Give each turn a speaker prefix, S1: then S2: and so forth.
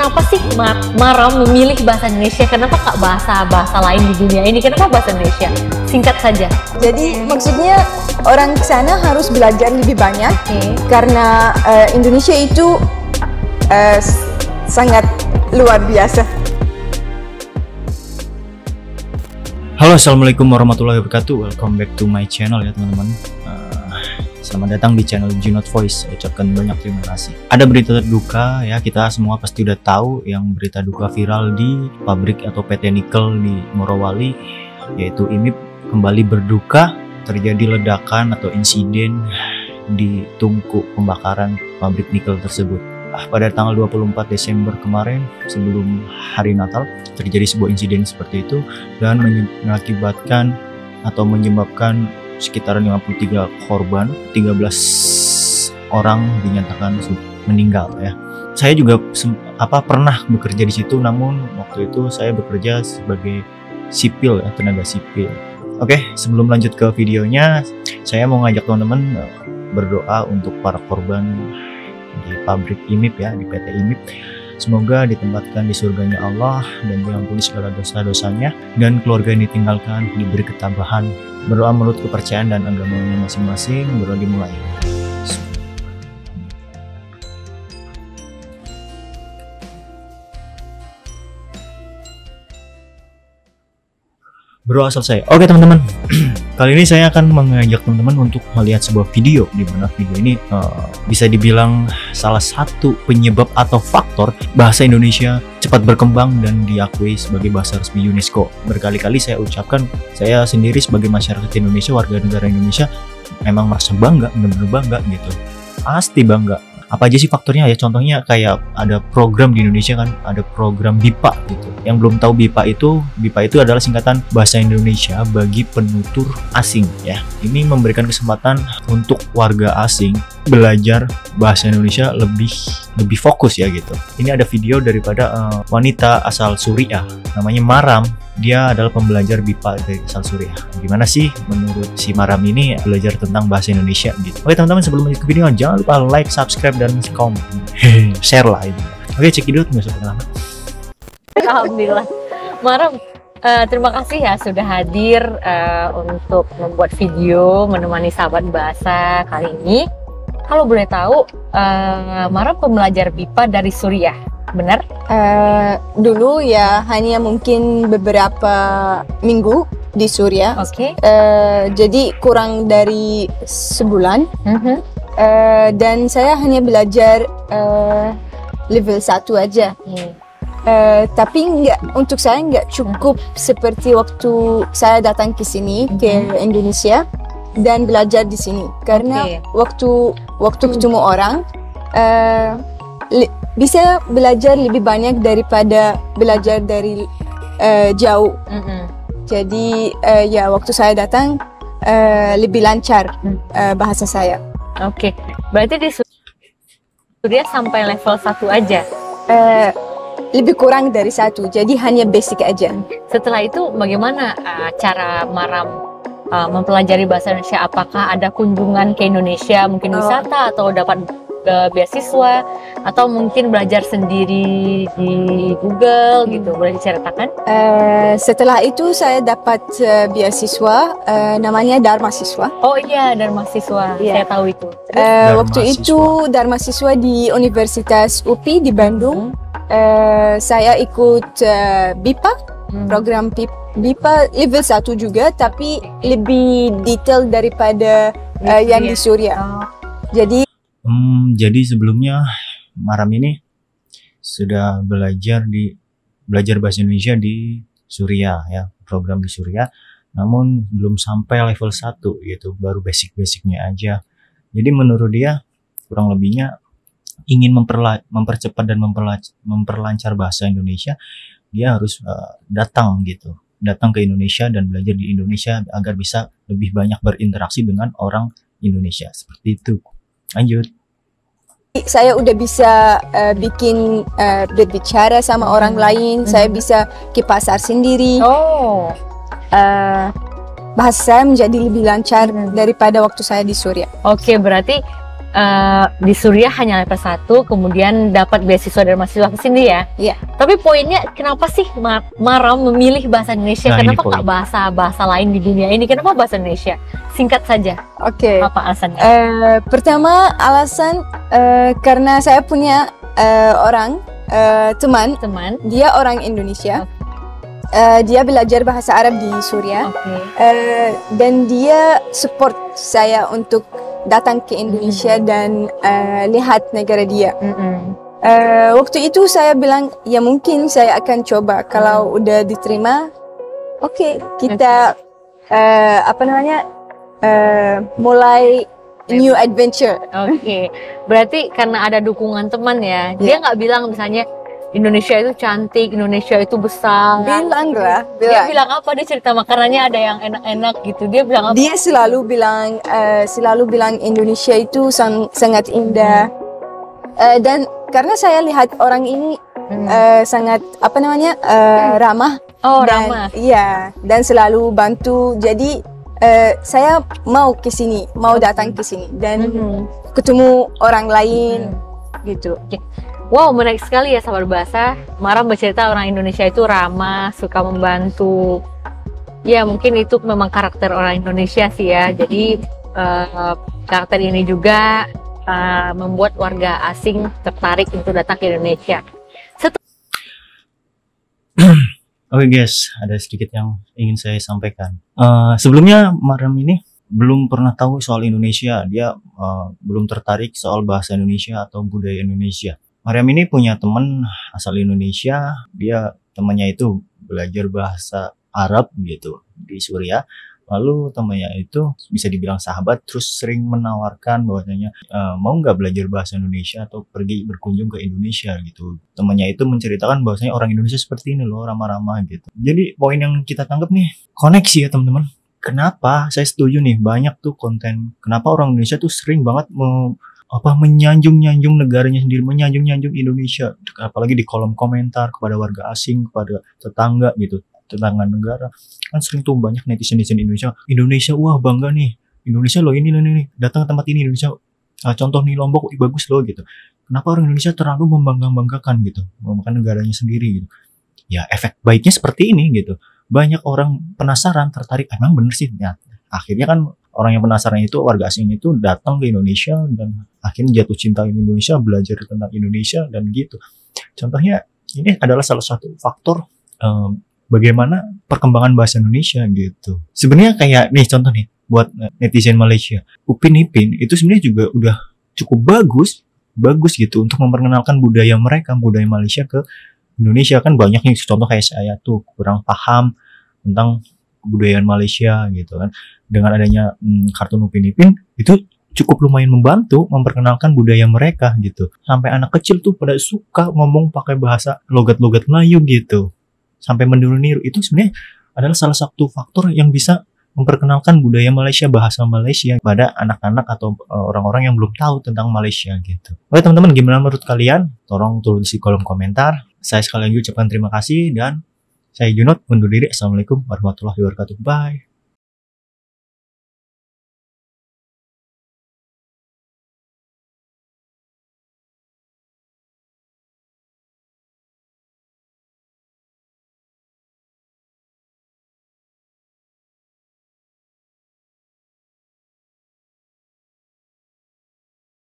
S1: kenapa sih Maram memilih bahasa Indonesia? Kenapa nggak bahasa lain di dunia ini? Kenapa bahasa Indonesia? Singkat saja.
S2: Jadi maksudnya orang ke sana harus belajar lebih banyak, karena Indonesia itu sangat luar biasa.
S3: Halo, assalamualaikum warahmatullahi wabarakatuh. Welcome back to my channel ya teman-teman. Selamat datang di channel Junot Voice. Saya ucapkan banyak terima kasih. Ada berita duka ya, kita semua pasti udah tahu yang berita duka viral di pabrik atau PT Nikel di Morowali, yaitu IMIP kembali berduka. Terjadi ledakan atau insiden di tungku pembakaran pabrik nikel tersebut. Pada tanggal 24 Desember kemarin, sebelum hari Natal, terjadi sebuah insiden seperti itu dan mengakibatkan atau menyebabkan sekitar 53 korban, 13 orang dinyatakan meninggal ya. Saya juga pernah bekerja di situ, namun waktu itu saya bekerja sebagai sipil ya, tenaga sipil. Oke, sebelum lanjut ke videonya, saya mau ngajak teman-teman berdoa untuk para korban di pabrik IMIP ya, di PT IMIP. Semoga ditempatkan di surganya Allah dan diampuni segala dosa-dosanya, dan keluarga yang ditinggalkan diberi ketabahan. Berdoa menurut kepercayaan dan agamanya masing-masing. Berdoa dimulai. Berdoa selesai. Oke teman-teman, kali ini saya akan mengajak teman-teman untuk melihat sebuah video, di mana video ini bisa dibilang salah satu penyebab atau faktor bahasa Indonesia cepat berkembang dan diakui sebagai bahasa resmi UNESCO. Berkali-kali saya ucapkan, saya sendiri sebagai masyarakat Indonesia, warga negara Indonesia, memang merasa bangga, benar-benar bangga gitu. Pasti bangga. Apa aja sih faktornya ya? Contohnya kayak ada program di Indonesia kan, ada program BIPA gitu. Yang belum tahu BIPA itu adalah singkatan Bahasa Indonesia bagi Penutur Asing ya. Ini memberikan kesempatan untuk warga asing belajar bahasa Indonesia lebih fokus ya gitu. Ini ada video daripada wanita asal Suriah, namanya Maram. Dia adalah pembelajar BIPA dari asal Suriah. Gimana sih menurut si Maram ini belajar tentang bahasa Indonesia gitu. Oke teman-teman, sebelum lanjut ke video, jangan lupa like, subscribe, dan komen. Share lah ini. Oke, cek dulu, nggak usah lama.
S1: Alhamdulillah. Maram, terima kasih ya sudah hadir untuk membuat video menemani sahabat bahasa kali ini. Kalau boleh tahu, Maram pembelajar BIPA dari Suriah, benar?
S2: Dulu ya hanya mungkin beberapa minggu di Suriah. Jadi kurang dari sebulan. Dan saya hanya belajar level 1 aja. Tapi untuk saya nggak cukup seperti waktu saya datang ke sini, ke Indonesia dan belajar di sini, karena waktu ketemu orang bisa belajar lebih banyak daripada belajar dari jauh. Jadi ya waktu saya datang lebih lancar bahasa saya.
S1: Berarti di Suriah sampai level 1 aja?
S2: Lebih kurang dari 1, jadi hanya basic aja.
S1: Setelah itu bagaimana cara Maram mempelajari bahasa Indonesia? Apakah ada kunjungan ke Indonesia, mungkin wisata, atau dapat beasiswa, atau mungkin belajar sendiri di Google gitu? Boleh diceritakan?
S2: Setelah itu saya dapat beasiswa, namanya Dharma Siswa.
S1: Oh iya, Dharma Siswa, saya tahu itu.
S2: Waktu itu Dharma Siswa di Universitas UPI di Bandung. Saya ikut BIPA, program BIPA level 1 juga, tapi lebih detail daripada yang di Suriah.
S3: Jadi sebelumnya Maram ini sudah belajar bahasa Indonesia di Suriah ya, program di Suriah, namun belum sampai level 1 gitu, baru basic-basicnya aja. Jadi menurut dia kurang lebihnya ingin mempercepat dan memperlancar bahasa Indonesia, dia harus datang ke Indonesia dan belajar di Indonesia agar bisa lebih banyak berinteraksi dengan orang Indonesia, seperti itu. Lanjut.
S2: Saya udah bisa berbicara sama orang lain. Saya bisa ke pasar sendiri. Bahasa saya menjadi lebih lancar daripada waktu saya di Suriah.
S1: Berarti di Suriah hanya level 1, kemudian dapat beasiswa dari mahasiswa ke sini ya.
S2: Iya.
S1: Tapi poinnya kenapa sih Maram memilih bahasa Indonesia?
S3: Nah,
S1: Kenapa
S3: ini poin.
S1: nggak bahasa lain di dunia ini? Kenapa bahasa Indonesia? Singkat saja.
S2: Oke.
S1: Apa alasannya?
S2: Pertama alasan karena saya punya teman, dia orang Indonesia. Dia belajar bahasa Arab di Suriah.
S1: Oke.
S2: Dan dia support saya untuk datang ke Indonesia dan lihat negara dia. Waktu itu saya bilang, ya mungkin saya akan coba kalau udah diterima. Oke, kita mulai new adventure.
S1: Oke. Berarti karena ada dukungan teman ya. Dia nggak bilang misalnya Indonesia itu cantik, Indonesia itu besar.
S2: Bilang lah.
S1: Dia bilang apa? Dia cerita makanannya ada yang enak-enak gitu. Dia bilang apa?
S2: Dia selalu bilang Indonesia itu sangat indah. Dan karena saya lihat orang ini sangat ramah.
S1: Oh,
S2: dan,
S1: ramah.
S2: Iya, dan selalu bantu. Jadi saya mau ke sini, mau datang ke sini dan ketemu orang lain gitu.
S1: Wow, menarik sekali ya sahabat bahasa. Maram bercerita orang Indonesia itu ramah, suka membantu. Ya, mungkin itu memang karakter orang Indonesia sih ya. Jadi karakter ini juga membuat warga asing tertarik untuk datang ke Indonesia.
S3: Oke guys, ada sedikit yang ingin saya sampaikan. Sebelumnya Maram ini belum pernah tahu soal Indonesia. Dia belum tertarik soal bahasa Indonesia atau budaya Indonesia. Maryam ini punya teman asal Indonesia. Dia temannya itu belajar bahasa Arab gitu di Suriah. Lalu temannya itu bisa dibilang sahabat, terus sering menawarkan bahwasanya mau nggak belajar bahasa Indonesia atau pergi berkunjung ke Indonesia gitu. Temannya itu menceritakan bahwasanya orang Indonesia seperti ini loh, ramah-ramah gitu. Jadi poin yang kita tangkap nih, koneksi ya teman-teman. Kenapa saya setuju nih, banyak tuh konten kenapa orang Indonesia tuh sering banget menyanjung-nyanjung negaranya sendiri, menyanjung-nyanjung Indonesia, apalagi di kolom komentar kepada warga asing, kepada tetangga gitu, tetangga negara. Kan sering tuh banyak netizen Indonesia, wah bangga nih, Indonesia loh ini datang ke tempat ini Indonesia, contoh nih Lombok, bagus loh gitu. Kenapa orang Indonesia terlalu membanggakan gitu, membanggakan negaranya sendiri gitu? Ya efek baiknya seperti ini gitu. Banyak orang penasaran, tertarik, emang bener sih ya. Akhirnya kan orang yang penasaran itu, warga asing itu datang ke Indonesia dan akhirnya jatuh cinta Indonesia, belajar tentang Indonesia dan gitu. Contohnya ini adalah salah satu faktor bagaimana perkembangan bahasa Indonesia gitu. Sebenarnya kayak nih contoh nih buat netizen Malaysia, Upin Ipin itu sebenarnya juga udah cukup bagus gitu untuk memperkenalkan budaya mereka, budaya Malaysia ke Indonesia. Kan banyak nih contoh kayak saya tuh kurang paham tentang kebudayaan Malaysia gitu kan. Dengan adanya kartun Upin Ipin itu cukup lumayan membantu memperkenalkan budaya mereka gitu. Sampai anak kecil tuh pada suka ngomong pakai bahasa logat-logat Melayu gitu. Sampai meniru-niru. Itu sebenarnya adalah salah satu faktor yang bisa memperkenalkan budaya Malaysia, bahasa Malaysia pada anak-anak atau orang-orang yang belum tahu tentang Malaysia gitu. Oke teman-teman, gimana menurut kalian? Tolong tulis di kolom komentar. Saya sekali lagi ucapkan terima kasih dan saya Junot undur diri. Assalamualaikum warahmatullahi wabarakatuh. Bye.